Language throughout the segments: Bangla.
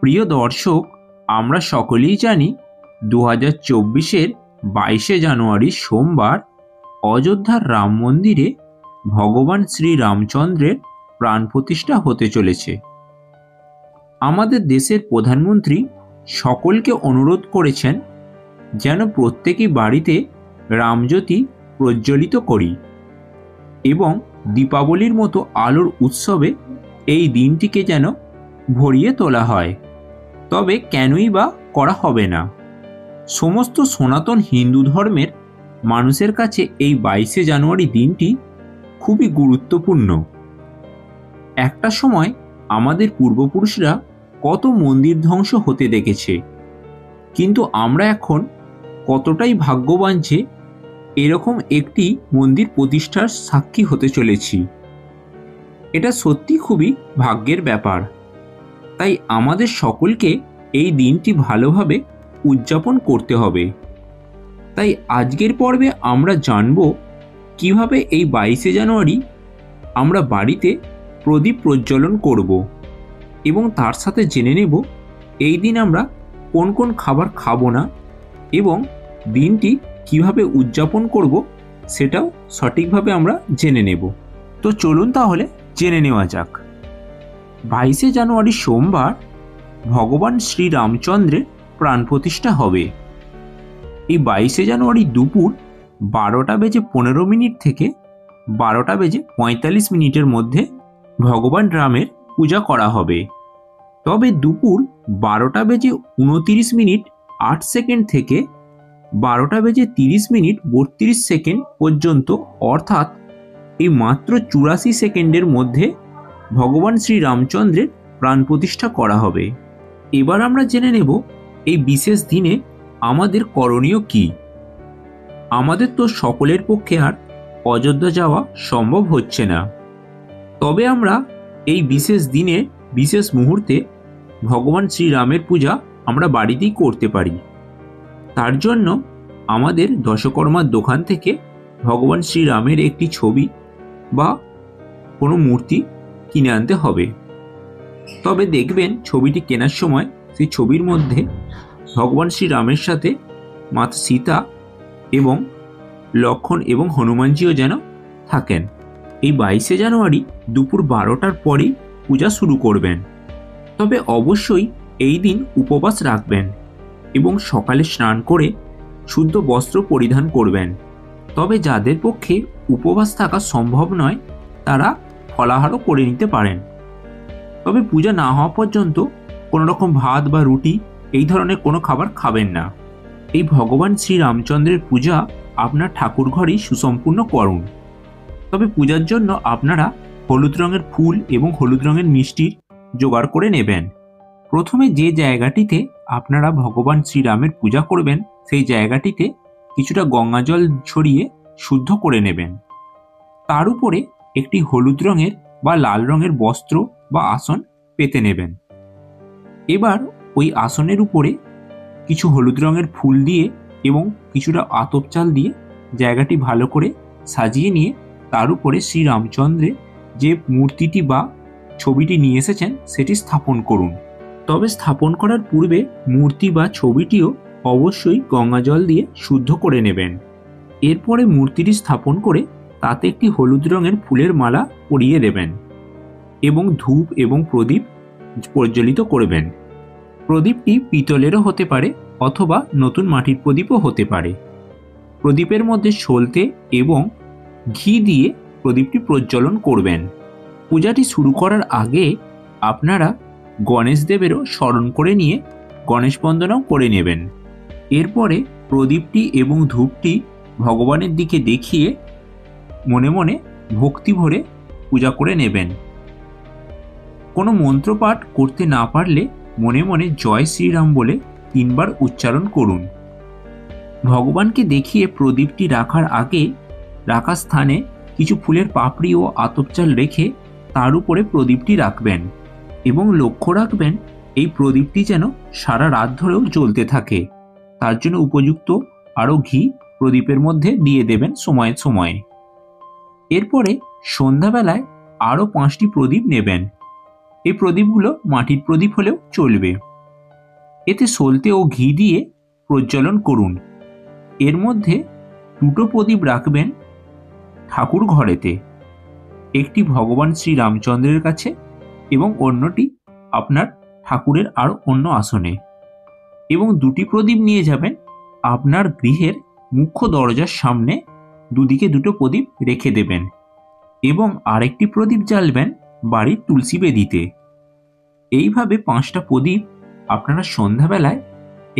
প্রিয় দর্শক, আমরা সকলেই জানি 2024-এর 22শে জানুয়ারি সোমবার অযোধ্যার রাম মন্দিরে ভগবান শ্রী রামচন্দ্রের প্রাণ প্রতিষ্ঠা হতে চলেছে। আমাদের দেশের প্রধানমন্ত্রী সকলকে অনুরোধ করেছেন যেন প্রত্যেকই বাড়িতে রামজ্যোতি প্রজ্বলিত করি এবং দীপাবলির মতো আলোর উৎসবে এই দিনটিকে যেন ভরিয়ে তোলা হয়। তবে কেনই বা করা হবে না? সমস্ত সনাতন হিন্দু ধর্মের মানুষের কাছে এই 22শে জানুয়ারি দিনটি খুবই গুরুত্বপূর্ণ। একটা সময় আমাদের পূর্বপুরুষরা কত মন্দির ধ্বংস হতে দেখেছে, কিন্তু আমরা এখন কতটাই ভাগ্যবান যে এরকম একটি মন্দির প্রতিষ্ঠার সাক্ষী হতে চলেছি। এটা সত্যি খুবই ভাগ্যের ব্যাপার। তাই আমাদের সকলকে এই দিনটি ভালোভাবে উদযাপন করতে হবে। তাই আজকের পর্বে আমরা জানব কিভাবে এই 22শে জানুয়ারি আমরা বাড়িতে প্রদীপ প্রজ্বলন করব এবং তার সাথে জেনে নেব এই দিন আমরা কোন কোন খাবার খাবো না এবং দিনটি কিভাবে উদযাপন করব সেটাও সঠিকভাবে আমরা জেনে নেব। তো চলুন তাহলে জেনে নেওয়া যাক। 22শে জানুয়ারি সোমবার ভগবান শ্রী রামচন্দ্রের প্রাণ প্রতিষ্ঠা হবে। এই 22শে জানুয়ারি দুপুর 12:15 থেকে 12:45 মধ্যে ভগবান রামের পূজা করা হবে। তবে দুপুর 12:29:08 থেকে 12:30:32 পর্যন্ত, অর্থাৎ এই মাত্র 84 সেকেন্ডের মধ্যে ভগবান শ্রী রামচন্দ্রের প্রাণ প্রতিষ্ঠা করা হবে। এবার আমরা জেনে নেব এই বিশেষ দিনে আমাদের করণীয় কি। আমাদের তো সকলের পক্ষে আর অযোধ্যা যাওয়া সম্ভব হচ্ছে না, তবে আমরা এই বিশেষ দিনে বিশেষ মুহূর্তে ভগবান শ্রীরামের পূজা আমরা বাড়িতেই করতে পারি। তার জন্য আমাদের দশকর্মার দোকান থেকে ভগবান শ্রীরামের একটি ছবি বা কোনো মূর্তি কিনে আনতে হবে। তবে দেখবেন ছবিটি কেনার সময় সেই ছবির মধ্যে ভগবান শ্রীরামের সাথে মাতা সীতা এবং লক্ষ্মণ এবং হনুমানজিও যেন থাকেন। এই 22শে জানুয়ারি দুপুর 12টার পরেই পূজা শুরু করবেন। তবে অবশ্যই এই দিন উপবাস রাখবেন এবং সকালে স্নান করে শুদ্ধ বস্ত্র পরিধান করবেন। তবে যাদের পক্ষে উপবাস থাকা সম্ভব নয় তারা ফলাহারও করে নিতে পারেন। তবে পূজা না হওয়া পর্যন্ত কোনো রকম ভাত বা রুটি এই ধরনের কোনো খাবার খাবেন না। এই ভগবান শ্রী রামচন্দ্রের পূজা আপনার ঠাকুর ঘরেই সুসম্পূর্ণ করুন। তবে পূজার জন্য আপনারা হলুদ রঙের ফুল এবং হলুদ রঙের মিষ্টির জোগাড় করে নেবেন। প্রথমে যে জায়গাটিতে আপনারা ভগবান শ্রীরামের পূজা করবেন সেই জায়গাটিতে কিছুটা গঙ্গা জল ছড়িয়ে শুদ্ধ করে নেবেন। তার উপরে একটি হলুদ রঙের বা লাল রঙের বস্ত্র বা আসন পেতে নেবেন। এবার ওই আসনের উপরে কিছু হলুদ রঙের ফুল দিয়ে এবং কিছুটা আতপ চাল দিয়ে জায়গাটি ভালো করে সাজিয়ে নিয়ে তার উপরে শ্রী রামচন্দ্রের যে মূর্তিটি বা ছবিটি নিয়ে এসেছেন সেটি স্থাপন করুন। তবে স্থাপন করার পূর্বে মূর্তি বা ছবিটিও অবশ্যই গঙ্গা জল দিয়ে শুদ্ধ করে নেবেন। এরপরে মূর্তিটি স্থাপন করে তাতে একটি হলুদ রঙের ফুলের মালা পরিয়ে দেবেন এবং ধূপ এবং প্রদীপ প্রজ্বলিত করবেন। প্রদীপটি পিতলেরও হতে পারে অথবা নতুন মাটির প্রদীপও হতে পারে। প্রদীপের মধ্যে সলতে এবং ঘি দিয়ে প্রদীপটি প্রজ্বলন করবেন। পূজাটি শুরু করার আগে আপনারা গণেশ দেবেরও স্মরণ করে নিয়ে গণেশ বন্দনাও করে নেবেন। এরপরে প্রদীপটি এবং ধূপটি ভগবানের দিকে দেখিয়ে মনে মনে ভক্তি ভরে পূজা করে নেবেন। কোনো মন্ত্রপাঠ করতে না পারলে মনে মনে জয় শ্রীরাম বলে 3 বার উচ্চারণ করুন। ভগবানকে দেখিয়ে প্রদীপটি রাখার আগে রাখা স্থানে কিছু ফুলের পাপড়ি ও আতপ চাল রেখে তার উপরে প্রদীপটি রাখবেন এবং লক্ষ্য রাখবেন এই প্রদীপটি যেন সারা রাত ধরেও জ্বলতে থাকে। তার জন্য উপযুক্ত আরও ঘি প্রদীপের মধ্যে দিয়ে দেবেন সময়ে সময়ে। এরপরে সন্ধ্যাবেলায় আরও 5টি প্রদীপ নেবেন। এই প্রদীপগুলো মাটির প্রদীপ হলেও চলবে। এতে সলতে ও ঘি দিয়ে প্রজ্বলন করুন। এর মধ্যে 2টো প্রদীপ রাখবেন ঠাকুর ঘরেতে, একটি ভগবান শ্রী রামচন্দ্রের কাছে এবং অন্যটি আপনার ঠাকুরের আর অন্য আসনে, এবং 2টি প্রদীপ নিয়ে যাবেন আপনার গৃহের মুখ্য দরজার সামনে, দুদিকে 2টো প্রদীপ রেখে দেবেন এবং আরেকটি প্রদীপ জ্বালবেন বাড়ির তুলসী বেদিতে। এইভাবে 5টা প্রদীপ আপনারা সন্ধ্যাবেলায়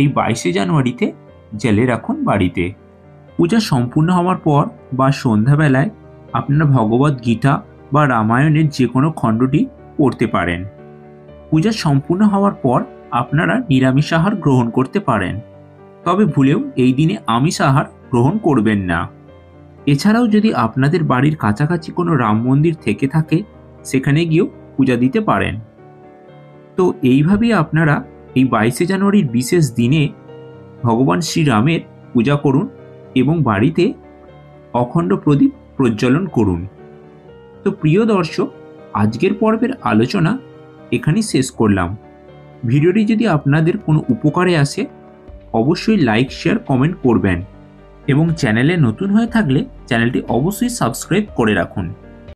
এই 22শে জানুয়ারিতে জ্বেলে রাখুন বাড়িতে। পূজা সম্পূর্ণ হওয়ার পর বা সন্ধ্যাবেলায় আপনারা ভগবদ গীতা বা রামায়ণের যে কোনো খণ্ডটি পড়তে পারেন। পূজা সম্পূর্ণ হওয়ার পর আপনারা নিরামিষ আহার গ্রহণ করতে পারেন, তবে ভুলেও এই দিনে আমিষ আহার গ্রহণ করবেন না। এছাড়াও যদি আপনাদের বাড়ির কাছাকাছি কোনো রাম মন্দির থেকে থাকে, সেখানে গিয়েও পূজা দিতে পারেন। তো এইভাবেই আপনারা এই 22শে জানুয়ারির বিশেষ দিনে ভগবান শ্রীরামের পূজা করুন এবং বাড়িতে অখণ্ড প্রদীপ প্রজ্বলন করুন। তো প্রিয় দর্শক, আজকের পর্বের আলোচনা এখানেই শেষ করলাম। ভিডিওটি যদি আপনাদের কোনো উপকারে আসে, অবশ্যই লাইক, শেয়ার, কমেন্ট করবেন এবং চ্যানেলে নতুন হয়ে থাকলে চ্যানেলটি অবশ্যই সাবস্ক্রাইব করে রাখুন।